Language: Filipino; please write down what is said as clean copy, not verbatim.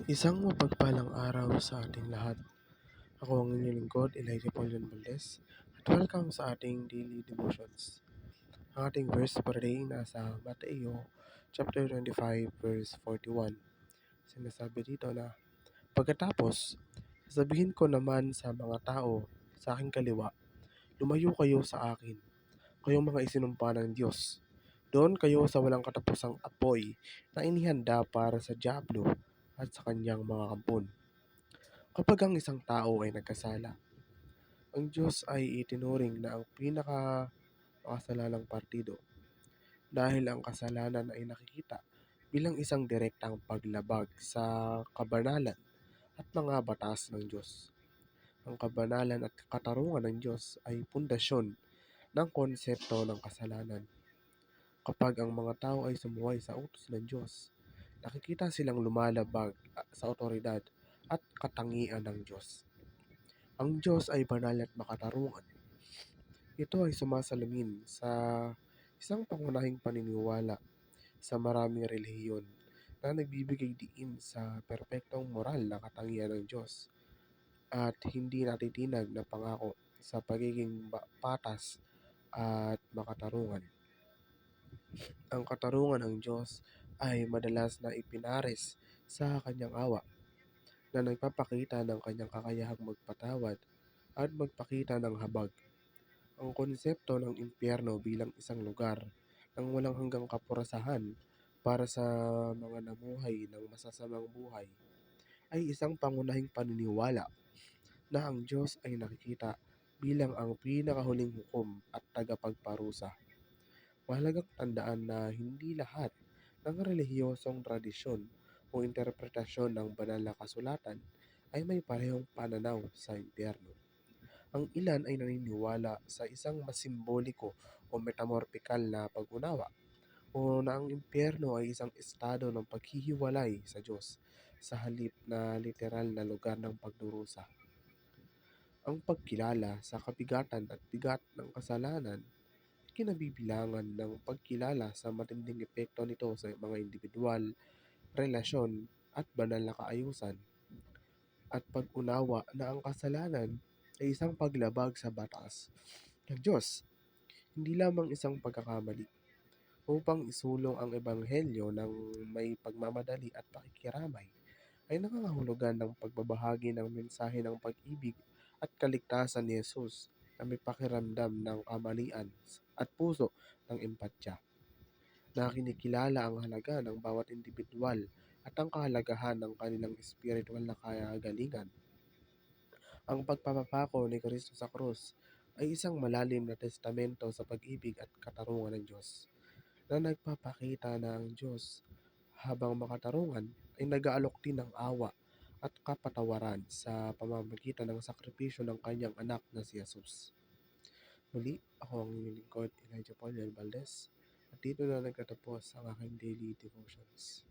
Isang mapagpalang araw sa ating lahat. Ako ang inyong lingkod, Elijah Paulian Valdez, at welcome sa ating daily devotions. Ang ating verse for today nasa Mateo chapter 25 verse 41. Sinasabi dito na, "Pagkatapos, sasabihin ko naman sa mga tao sa aking kaliwa, lumayo kayo sa akin, kayong mga isinumpa ng Diyos. Doon kayo sa walang katapusang apoy na inihanda para sa diablo at sa kanyang mga kampon. Kapag ang isang tao ay nagkasala, ang Diyos ay itinuring na ang pinaka-makasalanang partido dahil ang kasalanan ay nakikita bilang isang direktang paglabag sa kabanalan at mga batas ng Diyos. Ang kabanalan at katarungan ng Diyos ay pundasyon ng konsepto ng kasalanan. Kapag ang mga tao ay sumuway sa utos ng Diyos, nakikita silang lumalabag sa otoridad at katangian ng Diyos. Ang Diyos ay banal at makatarungan. Ito ay sumasalamin sa isang pangunahing paniniwala sa maraming relihiyon na nagbibigay diin sa perpektong moral na katangian ng Diyos at hindi natitinag na pangako sa pagiging patas at makatarungan. Ang katarungan ng Diyos ay madalas na ipinares sa kanyang awa na nagpapakita ng kanyang kakayahang magpatawad at magpakita ng habag. Ang konsepto ng impyerno bilang isang lugar ng walang hanggang kapurasahan para sa mga namuhay ng masasamang buhay ay isang pangunahing paniniwala na ang Diyos ay nakikita bilang ang pinakahuling hukom at tagapagparusa. Mahalagang tandaan na hindi lahat ng relihiyosong tradisyon o interpretasyon ng banal na kasulatan ay may parehong pananaw sa impyerno. Ang ilan ay naniniwala sa isang mas simboliko o metamorpikal na pag-unawa o na ang impyerno ay isang estado ng paghihiwalay sa Diyos sa halip na literal na lugar ng pagdurusa. Ang pagkilala sa kabigatan at bigat ng kasalanan kinabibilangan ng pagkilala sa matinding epekto nito sa mga individual, relasyon at banal na kaayusan at pag-unawa na ang kasalanan ay isang paglabag sa batas ng Diyos, hindi lamang isang pagkakamali. Upang isulong ang ebanghelyo ng may pagmamadali at pakikiramay, ay nangangahulugan ng pagbabahagi ng mensahe ng pag-ibig at kaligtasan ni Jesus na may pakiramdam ng kamalian at puso ng empatya, na kinikilala ang halaga ng bawat individual at ang kahalagahan ng kanilang espiritual na kagalingan. Ang pagpapapako ni Kristo sa krus ay isang malalim na testamento sa pag-ibig at katarungan ng Diyos, na nagpapakita na ang Diyos, habang makatarungan, ay nag-aalok din ng awa at kapatawaran sa pamamagitan ng sakripisyo ng kanyang anak na si Jesus. Muli, ako ang inyong lingkod, Elijah Paulian Valdez, at dito na nagtatapos ang aking daily devotions.